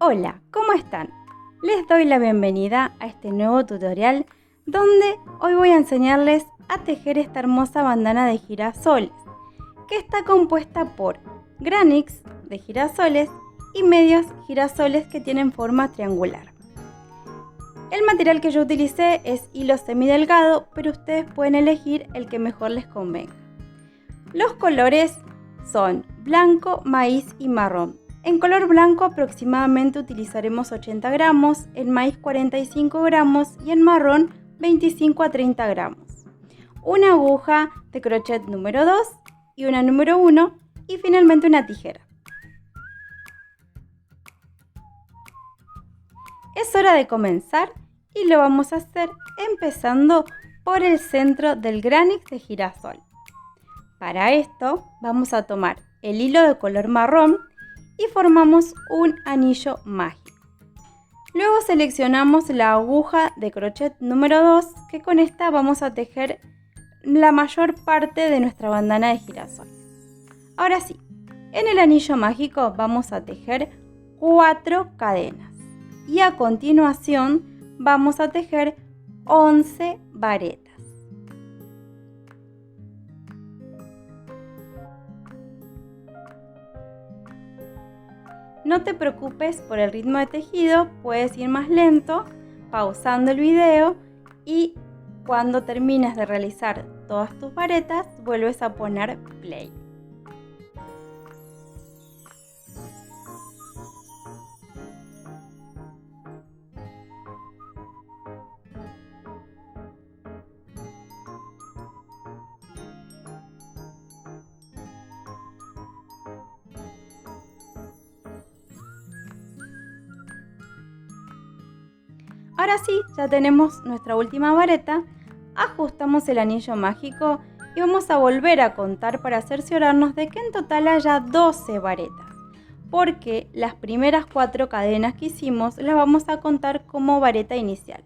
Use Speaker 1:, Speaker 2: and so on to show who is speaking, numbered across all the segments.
Speaker 1: Hola, ¿cómo están? Les doy la bienvenida a este nuevo tutorial donde hoy voy a enseñarles a tejer esta hermosa bandana de girasoles que está compuesta por granix de girasoles y medios girasoles que tienen forma triangular. El material que yo utilicé es hilo semidelgado, pero ustedes pueden elegir el que mejor les convenga. Los colores son blanco, maíz y marrón. En color blanco aproximadamente utilizaremos 80 gramos, en maíz 45 gramos y en marrón 25 a 30 gramos. Una aguja de crochet número 2 y una número 1 y finalmente una tijera. Es hora de comenzar y lo vamos a hacer empezando por el centro del granix de girasol. Para esto vamos a tomar el hilo de color marrón y formamos un anillo mágico. Luego seleccionamos la aguja de crochet número 2, que con esta vamos a tejer la mayor parte de nuestra bandana de girasol. Ahora sí, en el anillo mágico vamos a tejer 4 cadenas y a continuación vamos a tejer 11 varetas. No te preocupes por el ritmo de tejido, puedes ir más lento, pausando el video y cuando termines de realizar todas tus varetas, vuelves a poner play. Ahora sí, ya tenemos nuestra última vareta, ajustamos el anillo mágico y vamos a volver a contar para cerciorarnos de que en total haya 12 varetas, porque las primeras 4 cadenas que hicimos las vamos a contar como vareta inicial.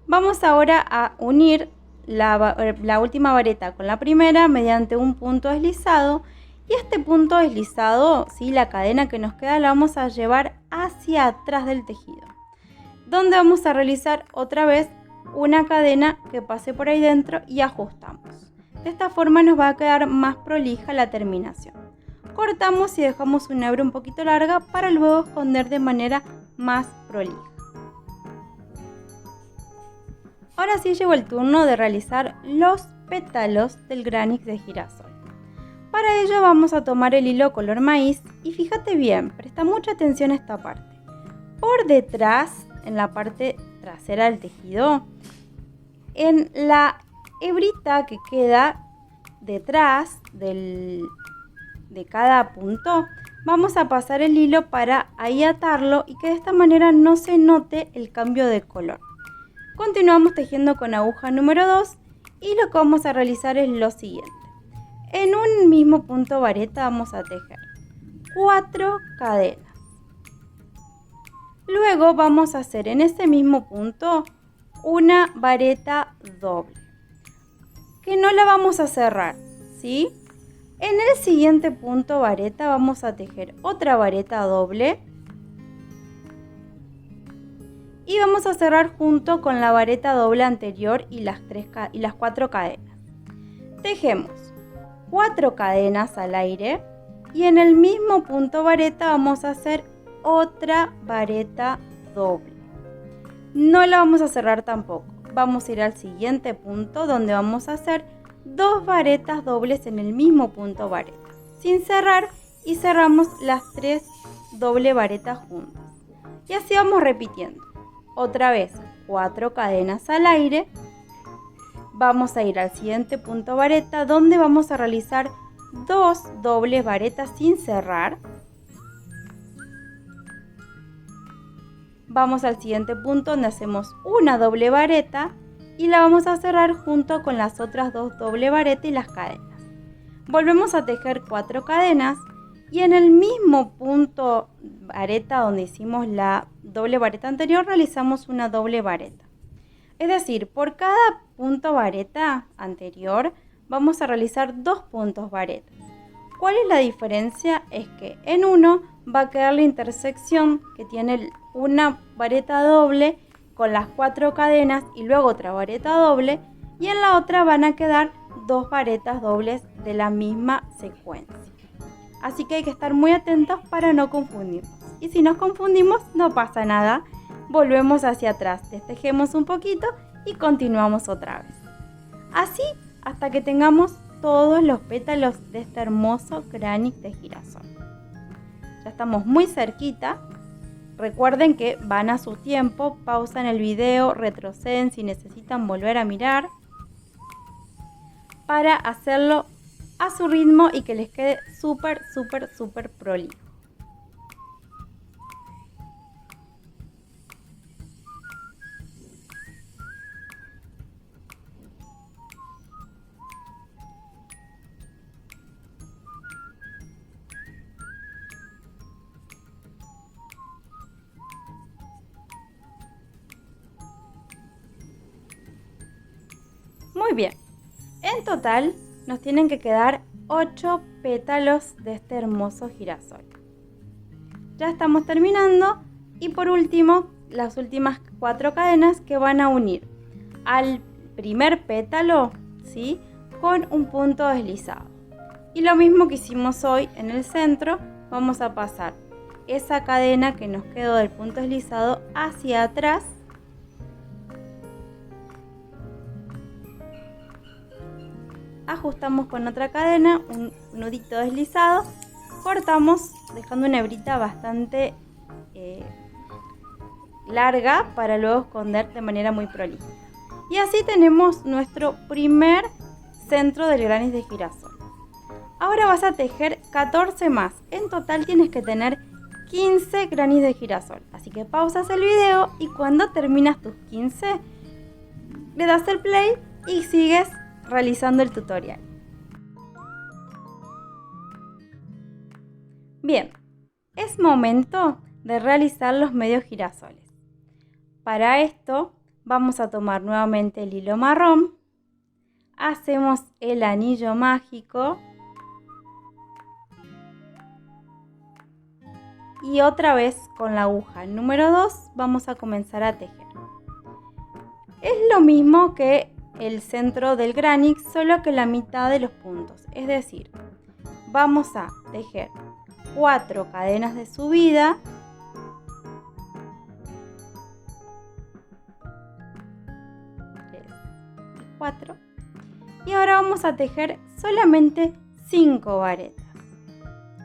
Speaker 1: Vamos ahora a unir la última vareta con la primera mediante un punto deslizado y este punto deslizado, la cadena que nos queda la vamos a llevar hacia atrás del tejido, donde vamos a realizar otra vez una cadena que pase por ahí dentro y ajustamos. De esta forma nos va a quedar más prolija la terminación. Cortamos y dejamos una hebra un poquito larga para luego esconder de manera más prolija. Ahora sí llegó el turno de realizar los pétalos del granix de girasol. Para ello vamos a tomar el hilo color maíz y fíjate bien, presta mucha atención a esta parte. Por detrás, en la parte trasera del tejido, en la hebrita que queda detrás de cada punto, vamos a pasar el hilo para ahí atarlo y que de esta manera no se note el cambio de color. Continuamos tejiendo con aguja número 2 y lo que vamos a realizar es lo siguiente. En un mismo punto vareta vamos a tejer 4 cadenas. Luego vamos a hacer en ese mismo punto una vareta doble, que no la vamos a cerrar, ¿sí? En el siguiente punto vareta vamos a tejer otra vareta doble y vamos a cerrar junto con la vareta doble anterior y las 4 cadenas. Tejemos 4 cadenas al aire y en el mismo punto vareta vamos a hacer otra vareta doble. No la vamos a cerrar tampoco. Vamos a ir al siguiente punto donde vamos a hacer 2 varetas dobles en el mismo punto vareta, sin cerrar, y cerramos las 3 doble varetas juntas. Y así vamos repitiendo. Otra vez 4 cadenas al aire. Vamos a ir al siguiente punto vareta donde vamos a realizar 2 dobles varetas sin cerrar. Vamos al siguiente punto donde hacemos una doble vareta y la vamos a cerrar junto con las otras 2 doble varetas y las cadenas. Volvemos a tejer 4 cadenas y en el mismo punto vareta donde hicimos la doble vareta anterior realizamos una doble vareta. Es decir, por cada punto vareta anterior vamos a realizar 2 puntos varetas. ¿Cuál es la diferencia? Es que en uno va a quedar la intersección que tiene una vareta doble con las 4 cadenas y luego otra vareta doble, y en la otra van a quedar 2 varetas dobles de la misma secuencia. Así que hay que estar muy atentos para no confundirnos. Y si nos confundimos, no pasa nada. Volvemos hacia atrás, destejemos un poquito y continuamos otra vez. Así hasta que tengamos todos los pétalos de este hermoso Kranich de girasol. Ya estamos muy cerquita. Recuerden que van a su tiempo, pausan el video, retroceden si necesitan volver a mirar para hacerlo a su ritmo y que les quede súper prolijo. Muy bien, en total nos tienen que quedar 8 pétalos de este hermoso girasol. Ya estamos terminando y por último las últimas 4 cadenas que van a unir al primer pétalo, ¿sí?, con un punto deslizado. Y lo mismo que hicimos hoy en el centro, vamos a pasar esa cadena que nos quedó del punto deslizado hacia atrás. Ajustamos con otra cadena, un nudito deslizado, cortamos dejando una hebrita bastante larga para luego esconder de manera muy prolija. Y así tenemos nuestro primer centro del Kranich de girasol. Ahora vas a tejer 14 más, en total tienes que tener 15 Kranich de girasol. Así que pausas el video y cuando terminas tus 15 le das el play y sigues realizando el tutorial. Bien, es momento de realizar los medios girasoles. Para esto vamos a tomar nuevamente el hilo marrón, hacemos el anillo mágico y otra vez con la aguja número 2 vamos a comenzar a tejer. Es lo mismo que el centro del Kranich, solo que la mitad de los puntos, es decir, vamos a tejer 4 cadenas de subida, 3 y 4, y ahora vamos a tejer solamente 5 varetas,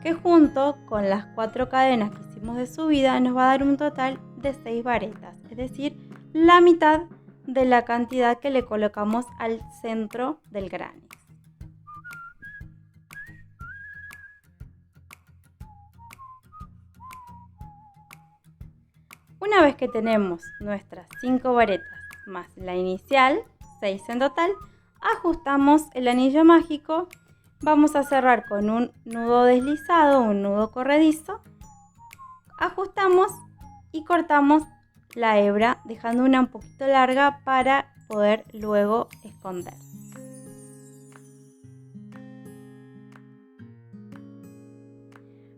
Speaker 1: que junto con las 4 cadenas que hicimos de subida nos va a dar un total de 6 varetas, es decir, la mitad de la cantidad que le colocamos al centro del Kranich. Una vez que tenemos nuestras 5 varetas más la inicial, 6 en total, ajustamos el anillo mágico, vamos a cerrar con un nudo deslizado, un nudo corredizo, ajustamos y cortamos la hebra dejando una un poquito larga para poder luego esconder.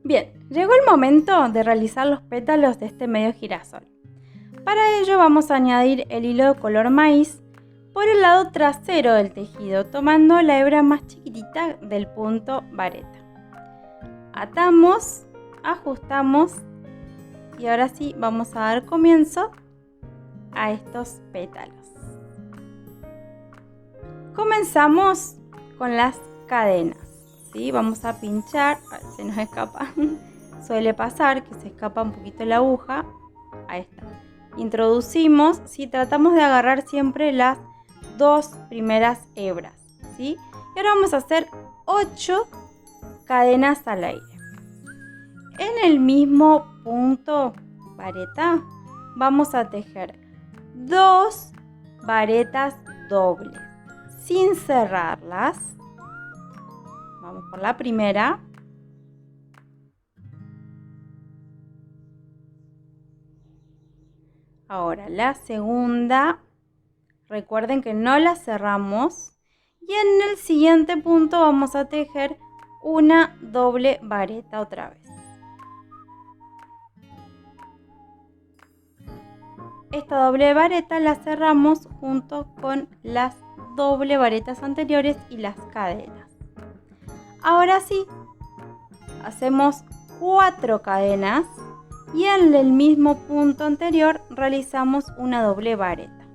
Speaker 1: Bien, llegó el momento de realizar los pétalos de este medio girasol. Para ello vamos a añadir el hilo de color maíz por el lado trasero del tejido, tomando la hebra más chiquitita del punto vareta. Atamos, ajustamos y ahora sí vamos a dar comienzo a estos pétalos. Comenzamos con las cadenas, ¿sí? Vamos a pinchar, se nos escapa, suele pasar que se escapa un poquito la aguja, ahí está. Introducimos, ¿sí? Tratamos de agarrar siempre las 2 primeras hebras, ¿sí? Y ahora vamos a hacer 8 cadenas al aire. En el mismo punto vareta vamos a tejer 2 varetas dobles sin cerrarlas. Vamos por la primera. Ahora la segunda. Recuerden que no la cerramos. Y en el siguiente punto vamos a tejer una doble vareta otra vez. esta doble vareta la cerramos junto con las doble varetas anteriores y las cadenas. Ahora sí, hacemos 4 cadenas y en el mismo punto anterior realizamos una doble vareta.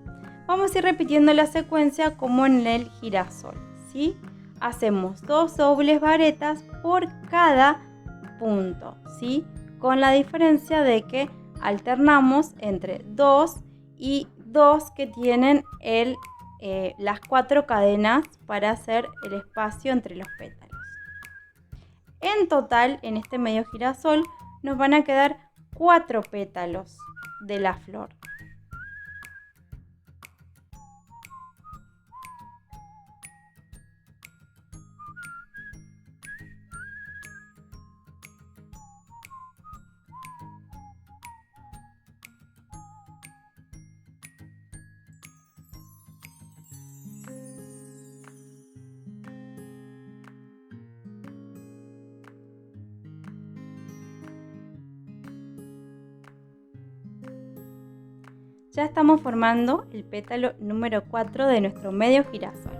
Speaker 1: Vamos a ir repitiendo la secuencia como en el girasol, ¿sí? Hacemos 2 dobles varetas por cada punto, ¿sí? Con la diferencia de que alternamos entre 2 y 2 que tienen las 4 cadenas para hacer el espacio entre los pétalos. En total, en este medio girasol, nos van a quedar 4 pétalos de la flor. Ya estamos formando el pétalo número 4 de nuestro medio girasol.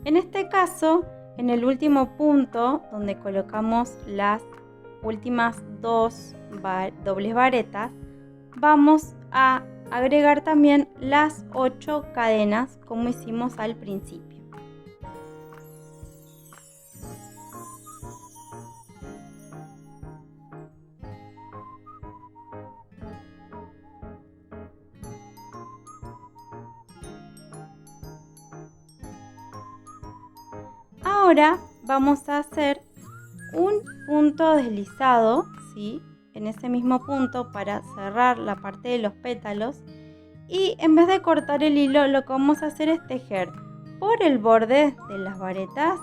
Speaker 1: En este caso, en el último punto donde colocamos las últimas 2 dobles varetas, vamos a agregar también las 8 cadenas como hicimos al principio. Ahora vamos a hacer un punto deslizado, ¿sí? En ese mismo punto para cerrar la parte de los pétalos, y en vez de cortar el hilo lo que vamos a hacer es tejer por el borde de las varetas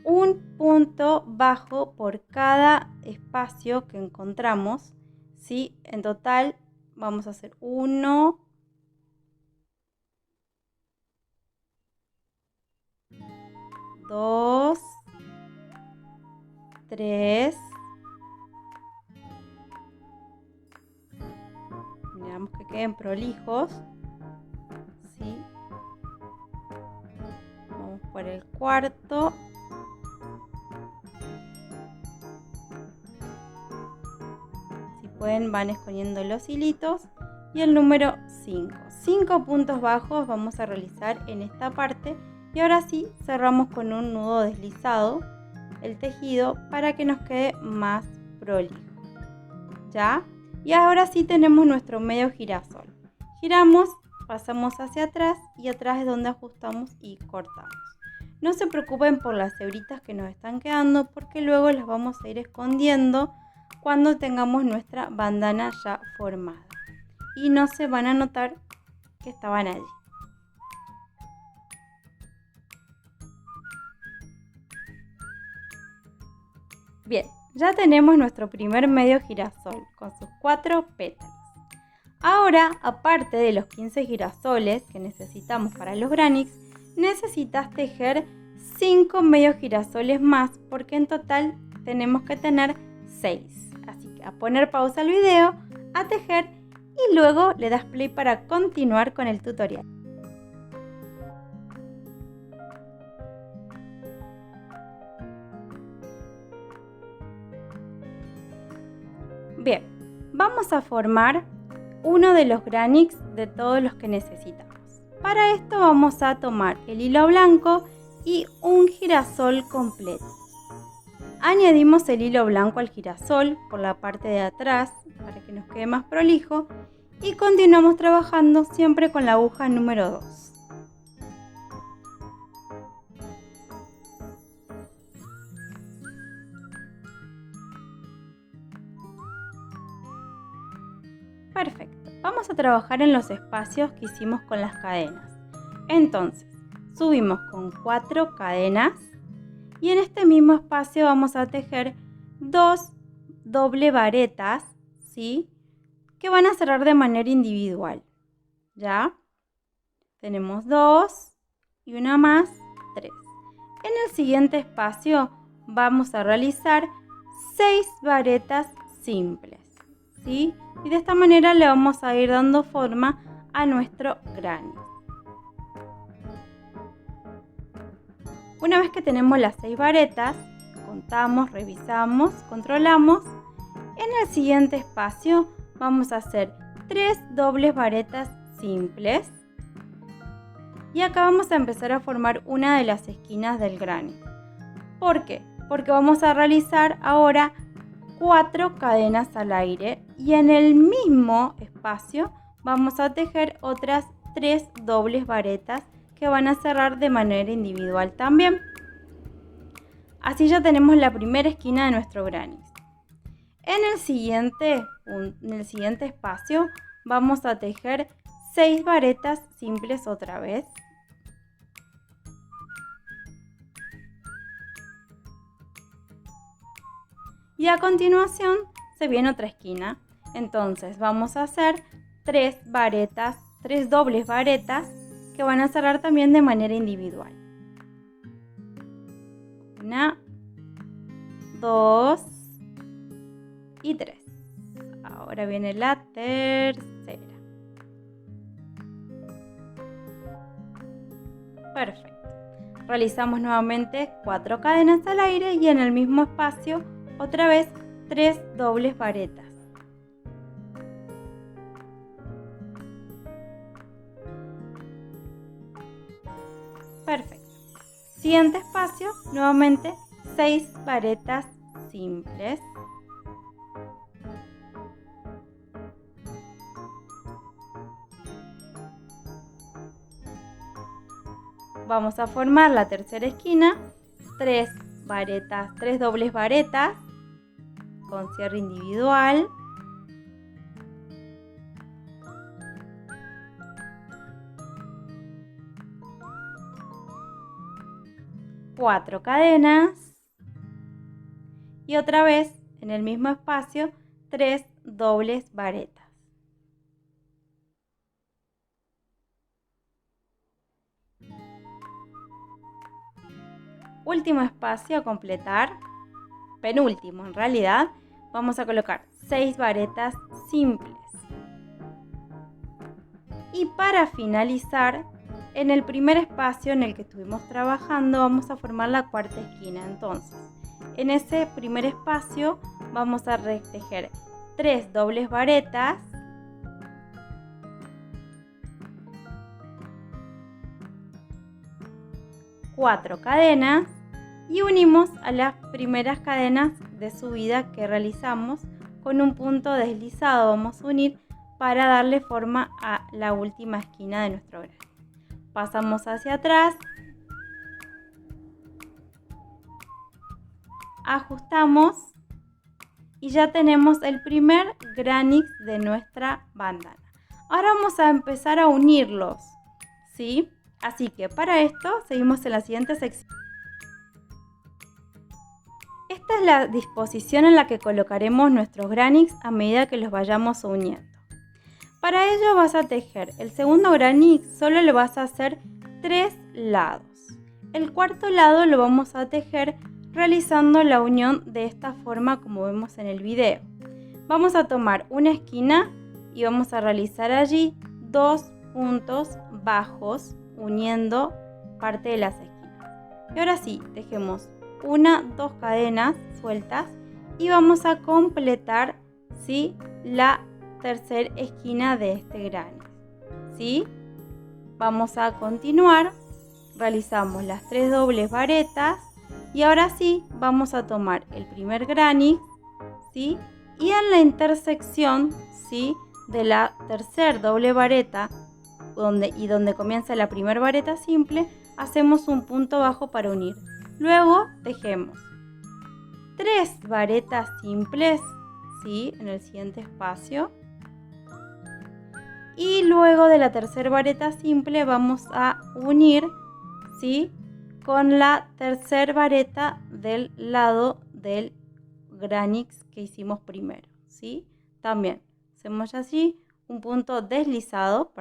Speaker 1: un punto bajo por cada espacio que encontramos, ¿sí? En total vamos a hacer 1, 2, 3, miramos que queden prolijos, ¿sí? Vamos por el cuarto, si pueden van escondiendo los hilitos, y el número 5. 5 puntos bajos vamos a realizar en esta parte. Y ahora sí, cerramos con un nudo deslizado el tejido para que nos quede más prolijo. ¿Ya? Y ahora sí tenemos nuestro medio girasol. Giramos, pasamos hacia atrás y atrás es donde ajustamos y cortamos. No se preocupen por las hebritas que nos están quedando porque luego las vamos a ir escondiendo cuando tengamos nuestra bandana ya formada. Y no se van a notar que estaban allí. Bien, ya tenemos nuestro primer medio girasol con sus 4 pétalos. Ahora, aparte de los 15 girasoles que necesitamos para los granix, necesitas tejer 5 medios girasoles más porque en total tenemos que tener 6. Así que a poner pausa al video, a tejer y luego le das play para continuar con el tutorial. Bien, vamos a formar uno de los granix de todos los que necesitamos. Para esto vamos a tomar el hilo blanco y un girasol completo. Añadimos el hilo blanco al girasol por la parte de atrás para que nos quede más prolijo y continuamos trabajando siempre con la aguja número 2. Perfecto, vamos a trabajar en los espacios que hicimos con las cadenas. Entonces, subimos con 4 cadenas y en este mismo espacio vamos a tejer 2 doble varetas, ¿sí? Que van a cerrar de manera individual. ¿Ya? Tenemos 2 y una más, 3. En el siguiente espacio vamos a realizar 6 varetas simples. ¿sí? Y de esta manera le vamos a ir dando forma a nuestro granny. Una vez que tenemos las 6 varetas, contamos, revisamos, controlamos. En el siguiente espacio vamos a hacer 3 dobles varetas simples. Y acá vamos a empezar a formar una de las esquinas del granny. ¿Por qué? Porque vamos a realizar ahora 4 cadenas al aire y en el mismo espacio vamos a tejer otras 3 dobles varetas que van a cerrar de manera individual también. Así ya tenemos la primera esquina de nuestro granny. En el siguiente espacio vamos a tejer 6 varetas simples otra vez. Y a continuación se viene otra esquina. Entonces vamos a hacer 3 dobles varetas que van a cerrar también de manera individual. 1, 2 y 3. Ahora viene la tercera. Perfecto. Realizamos nuevamente 4 cadenas al aire y en el mismo espacio otra vez 3 dobles varetas. Perfecto. Siguiente espacio, nuevamente 6 varetas simples. Vamos a formar la tercera esquina, 3 dobles varetas con cierre individual. Cuatro cadenas y otra vez en el mismo espacio 3 dobles varetas. Último espacio a completar, penúltimo en realidad, vamos a colocar 6 varetas simples. Y para finalizar, en el primer espacio en el que estuvimos trabajando vamos a formar la cuarta esquina. Entonces, en ese primer espacio vamos a tejer 3 dobles varetas, cuatro cadenas y unimos a las primeras cadenas de subida que realizamos con un punto deslizado. Vamos a unir para darle forma a la última esquina de nuestro granny. Pasamos hacia atrás, ajustamos y ya tenemos el primer granny de nuestra bandana. Ahora vamos a empezar a unirlos, ¿sí? Así que para esto seguimos en la siguiente sección. Esta es la disposición en la que colocaremos nuestros granny a medida que los vayamos uniendo. Para ello vas a tejer el segundo granny, solo le vas a hacer 3 lados. El cuarto lado lo vamos a tejer realizando la unión de esta forma como vemos en el video. Vamos a tomar una esquina y vamos a realizar allí 2 puntos bajos uniendo parte de las esquinas. Y ahora sí, tejemos 2 cadenas sueltas y vamos a completar, ¿sí?, la tercera esquina de este granny, ¿sí? Vamos a continuar, realizamos las 3 dobles varetas y ahora sí vamos a tomar el primer granny, ¿sí?, y en la intersección, ¿sí?, de la tercera doble vareta donde comienza la primera vareta simple, hacemos un punto bajo para unir. Luego tejemos 3 varetas simples, ¿sí?, en el siguiente espacio. Y luego de la tercera vareta simple vamos a unir, ¿sí?, con la tercera vareta del lado del granny que hicimos primero, ¿sí? También hacemos así un punto deslizado,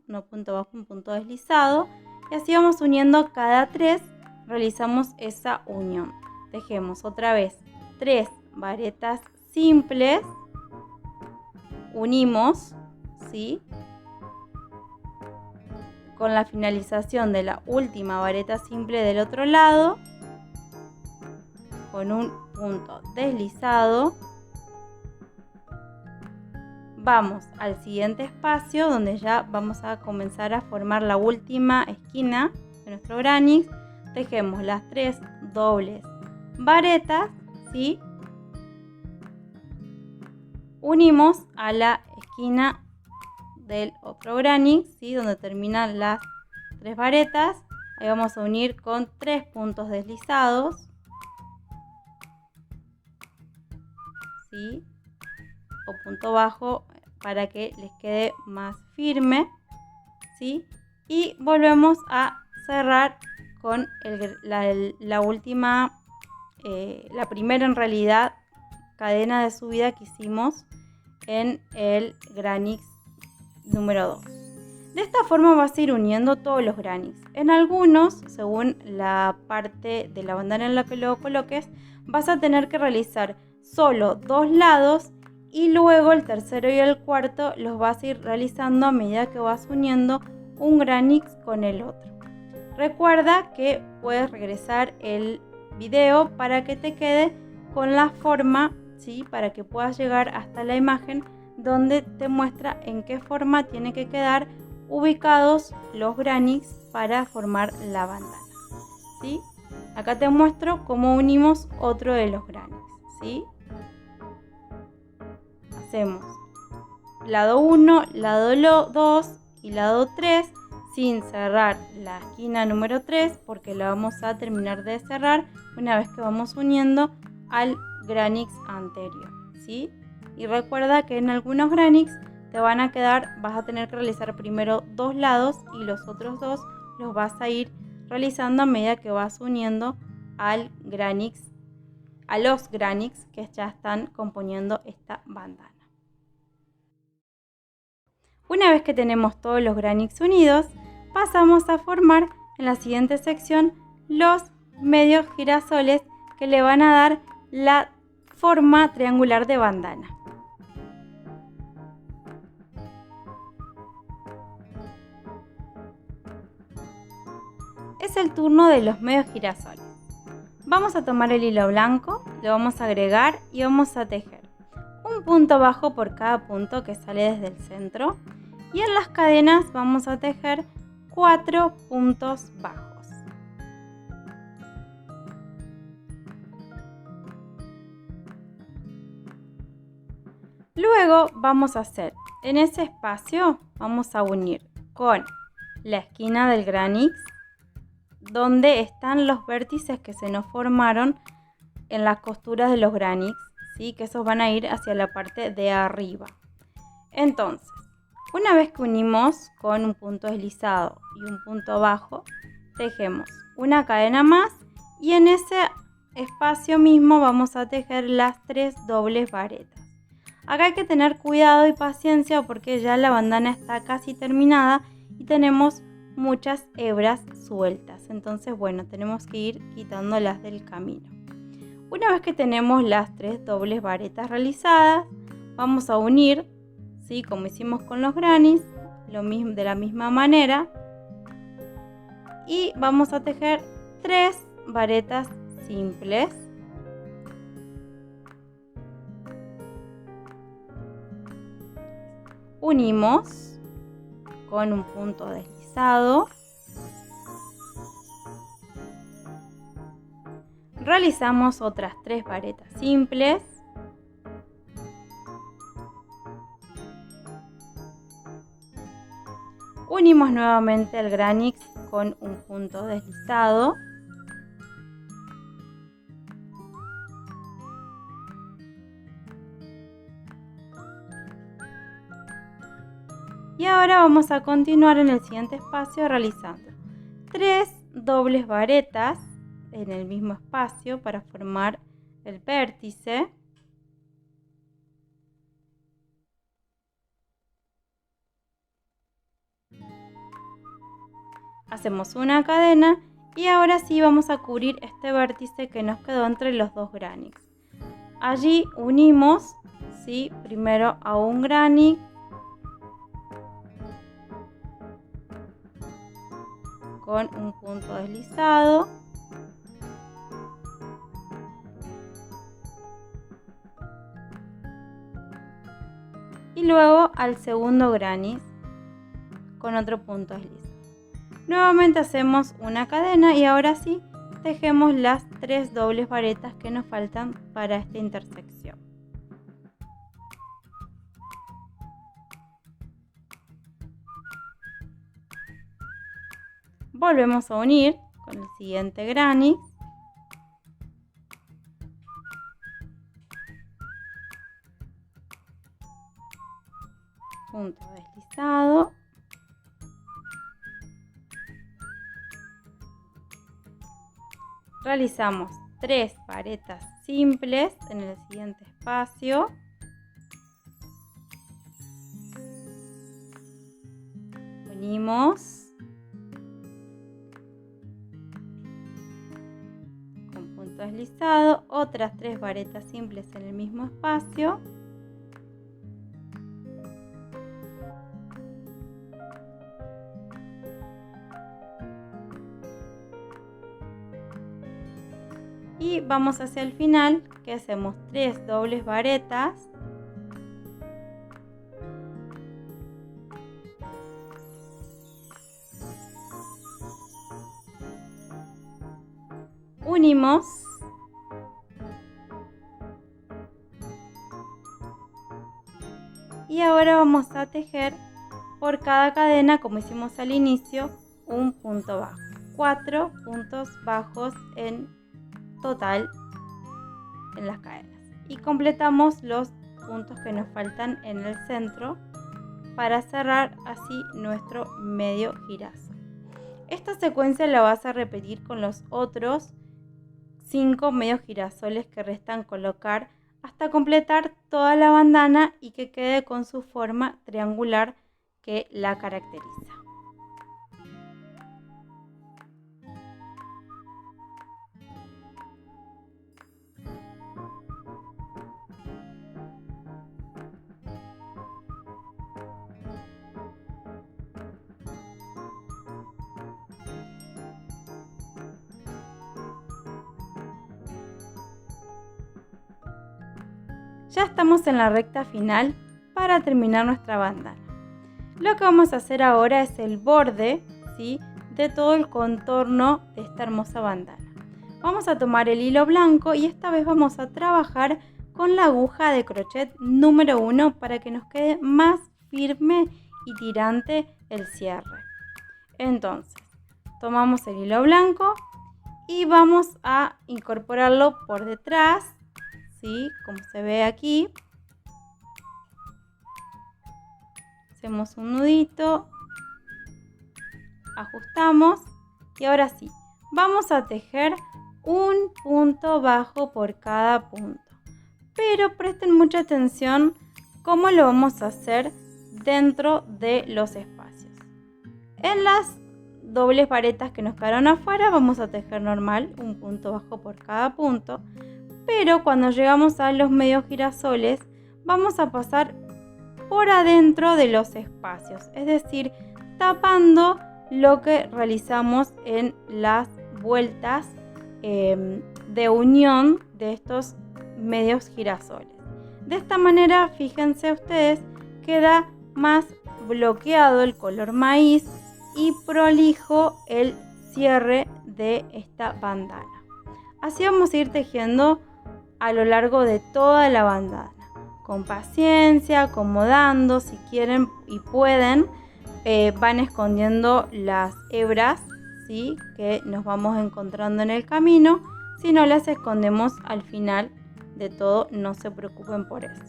Speaker 1: no punto bajo, un punto deslizado. Y así vamos uniendo cada 3, realizamos esa unión. Tejemos otra vez 3 varetas simples unimos, ¿sí?, con la finalización de la última vareta simple del otro lado, con un punto deslizado. Vamos al siguiente espacio donde ya vamos a comenzar a formar la última esquina de nuestro granix. Tejemos las 3 dobles varetas, ¿sí? Unimos a la esquina del otro granix, ¿sí?, donde terminan las 3 varetas. Ahí vamos a unir con 3 puntos deslizados, ¿sí?, o punto bajo para que les quede más firme, ¿sí? Y volvemos a cerrar con la última, la primera en realidad cadena de subida que hicimos en el granix número 2. De esta forma vas a ir uniendo todos los granix. En algunos, según la parte de la bandana en la que lo coloques, vas a tener que realizar solo 2 lados y luego el tercero y el cuarto los vas a ir realizando a medida que vas uniendo un granix con el otro. Recuerda que puedes regresar el video para que te quede con la forma, ¿sí?, para que puedas llegar hasta la imagen donde te muestra en qué forma tiene que quedar ubicados los granix para formar la bandana, ¿sí? Acá te muestro cómo unimos otro de los granix, ¿sí? Hacemos lado 1, lado 2 y lado 3 sin cerrar la esquina número 3 porque la vamos a terminar de cerrar una vez que vamos uniendo al granix anterior, ¿sí? Y recuerda que en algunos granix te van a quedar, vas a tener que realizar primero 2 lados y los otros 2 los vas a ir realizando a medida que vas uniendo al granix, a los granix que ya están componiendo esta bandana. Una vez que tenemos todos los granix unidos, pasamos a formar en la siguiente sección los medios girasoles que le van a dar la forma triangular de bandana. Es el turno de los medios girasoles. Vamos a tomar el hilo blanco, lo vamos a agregar y vamos a tejer un punto bajo por cada punto que sale desde el centro, y en las cadenas vamos a tejer 4 puntos bajos. Luego vamos a hacer, en ese espacio vamos a unir con la esquina del granix donde están los vértices que se nos formaron en las costuras de los granix, ¿sí?, que esos van a ir hacia la parte de arriba. Entonces, una vez que unimos con un punto deslizado y un punto bajo, tejemos una cadena más y en ese espacio mismo vamos a tejer las 3 dobles varetas. Acá hay que tener cuidado y paciencia porque ya la bandana está casi terminada y tenemos muchas hebras sueltas. Entonces, bueno, tenemos que ir quitándolas del camino. Una vez que tenemos las 3 dobles varetas realizadas, vamos a unir, ¿sí?, como hicimos con los granix, de la misma manera, y vamos a tejer 3 varetas simples. Unimos con un punto deslizado. Realizamos otras 3 varetas simples. Unimos nuevamente el granix con un punto deslizado. Y ahora vamos a continuar en el siguiente espacio realizando 3 dobles varetas en el mismo espacio para formar el vértice. Hacemos una cadena y ahora sí vamos a cubrir este vértice que nos quedó entre los dos granix. Allí unimos, ¿sí? Primero a un granny con un punto deslizado. Y luego al segundo granny con otro punto deslizado. Nuevamente hacemos una cadena y ahora sí tejemos las 3 dobles varetas que nos faltan para esta intersección. Volvemos a unir con el siguiente granny. Punto deslizado. Realizamos 3 varetas simples en el siguiente espacio. Unimos con punto deslizado, otras 3 varetas simples en el mismo espacio. Y vamos hacia el final, que hacemos 3 dobles varetas. Unimos. Y ahora vamos a tejer por cada cadena, como hicimos al inicio, un punto bajo. 4 puntos bajos en total en las cadenas. Y completamos los puntos que nos faltan en el centro para cerrar así nuestro medio girasol. Esta secuencia la vas a repetir con los otros 5 medios girasoles que restan colocar hasta completar toda la bandana y que quede con su forma triangular que la caracteriza. Ya estamos en la recta final para terminar nuestra bandana. Lo que vamos a hacer ahora es el borde, ¿sí?, de todo el contorno de esta hermosa bandana. Vamos a tomar el hilo blanco y esta vez vamos a trabajar con la aguja de crochet número 1 para que nos quede más firme y tirante el cierre. Entonces, tomamos el hilo blanco y vamos a incorporarlo por detrás, ¿sí?, como se ve aquí. Hacemos un nudito, ajustamos y ahora sí, vamos a tejer un punto bajo por cada punto. Pero presten mucha atención cómo lo vamos a hacer dentro de los espacios. En las dobles varetas que nos quedaron afuera vamos a tejer normal, un punto bajo por cada punto. Pero cuando llegamos a los medios girasoles vamos a pasar por adentro de los espacios, es decir, tapando lo que realizamos en las vueltas de unión de estos medios girasoles. De esta manera, fíjense ustedes, queda más bloqueado el color maíz y prolijo el cierre de esta bandana. Así vamos a ir tejiendo a lo largo de toda la bandana, con paciencia, acomodando, si quieren y pueden, van escondiendo las hebras, ¿sí?, que nos vamos encontrando en el camino. Si no, las escondemos al final de todo, no se preocupen por eso,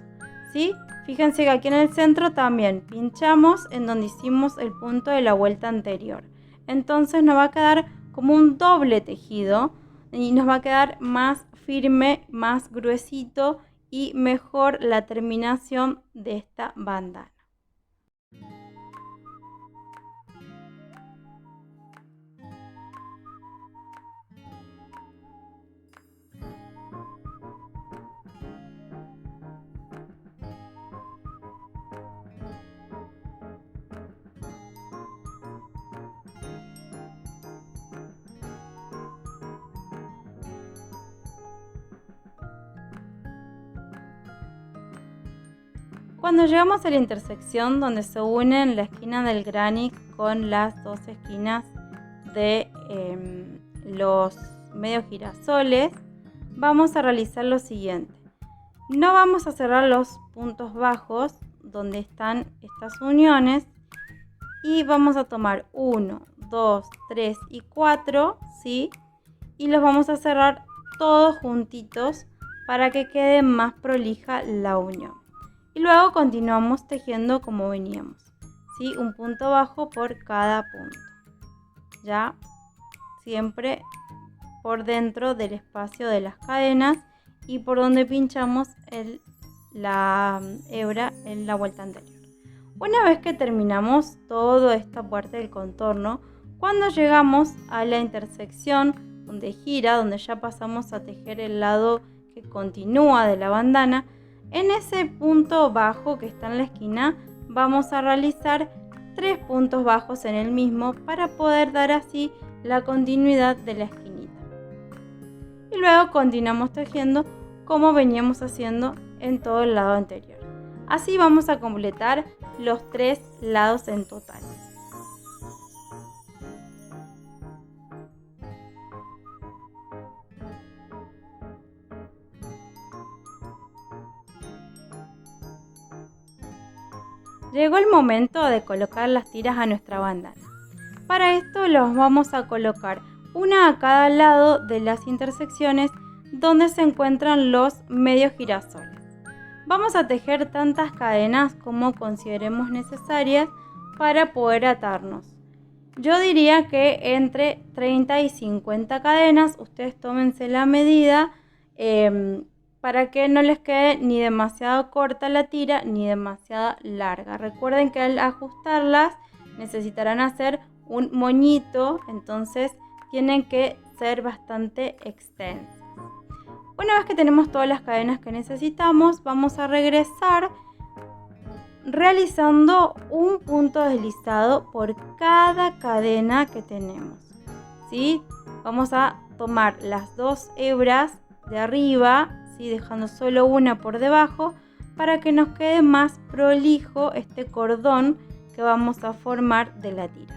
Speaker 1: ¿sí? Fíjense que aquí en el centro también pinchamos en donde hicimos el punto de la vuelta anterior. Entonces nos va a quedar como un doble tejido y nos va a quedar más firme, más gruesito y mejor la terminación de esta bandana. Cuando llegamos a la intersección donde se unen la esquina del granny con las dos esquinas de los medios girasoles, vamos a realizar lo siguiente. No vamos a cerrar los puntos bajos donde están estas uniones y vamos a tomar 1, 2, 3 y 4, ¿sí? Y los vamos a cerrar todos juntitos para que quede más prolija la unión. Y luego continuamos tejiendo como veníamos, ¿sí? Un punto bajo por cada punto. Ya siempre por dentro del espacio de las cadenas y por donde pinchamos la hebra en la vuelta anterior. Una vez que terminamos toda esta parte del contorno, cuando llegamos a la intersección donde gira, donde ya pasamos a tejer el lado que continúa de la bandana, en ese punto bajo que está en la esquina vamos a realizar 3 puntos bajos en el mismo para poder dar así la continuidad de la esquinita. Y luego continuamos tejiendo como veníamos haciendo en todo el lado anterior. Así vamos a completar los 3 lados en total. Llegó el momento de colocar las tiras a nuestra bandana. Para esto los vamos a colocar una a cada lado de las intersecciones donde se encuentran los medios girasoles. Vamos a tejer tantas cadenas como consideremos necesarias para poder atarnos. Yo diría que entre 30 y 50 cadenas, ustedes tómense la medida para que no les quede ni demasiado corta la tira ni demasiado larga. Recuerden que al ajustarlas necesitarán hacer un moñito, entonces tienen que ser bastante extensas. Una vez que tenemos todas las cadenas que necesitamos, vamos a regresar realizando un punto deslizado por cada cadena que tenemos, ¿sí? Vamos a tomar las 2 hebras de arriba, ¿sí? Dejando solo una por debajo para que nos quede más prolijo este cordón que vamos a formar de la tira.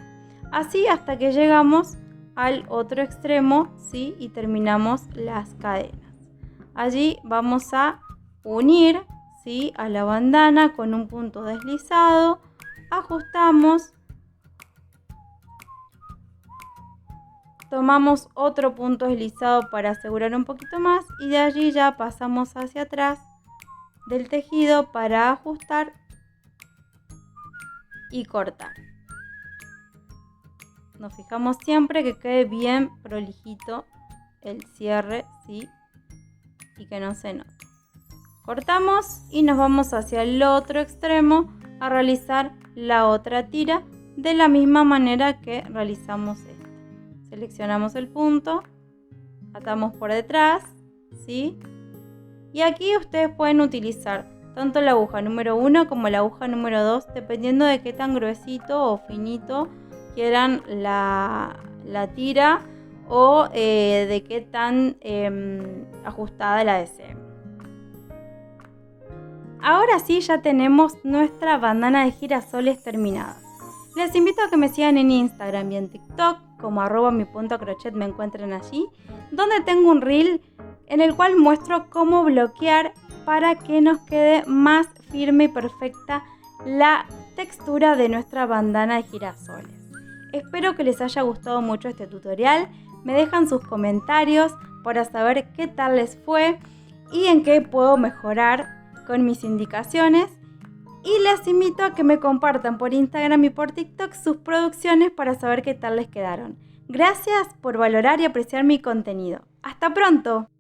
Speaker 1: Así hasta que llegamos al otro extremo, ¿sí? Y terminamos las cadenas. Allí vamos a unir, ¿sí? A la bandana con un punto deslizado, ajustamos, tomamos otro punto deslizado para asegurar un poquito más y de allí ya pasamos hacia atrás del tejido para ajustar y cortar. Nos fijamos siempre que quede bien prolijito el cierre, ¿sí? Y que no se note. Cortamos y nos vamos hacia el otro extremo a realizar la otra tira de la misma manera que realizamos esta. Seleccionamos el punto, atamos por detrás, ¿sí? Y aquí ustedes pueden utilizar tanto la aguja número 1 como la aguja número 2, dependiendo de qué tan gruesito o finito quieran la tira o de qué tan ajustada la deseen. Ahora sí, ya tenemos nuestra bandana de girasoles terminada. Les invito a que me sigan en Instagram y en TikTok como @mi.crochet, me encuentran allí, donde tengo un reel en el cual muestro cómo bloquear para que nos quede más firme y perfecta la textura de nuestra bandana de girasoles. Espero que les haya gustado mucho este tutorial. Me dejan sus comentarios para saber qué tal les fue y en qué puedo mejorar con mis indicaciones. Y les invito a que me compartan por Instagram y por TikTok sus producciones para saber qué tal les quedaron. Gracias por valorar y apreciar mi contenido. ¡Hasta pronto!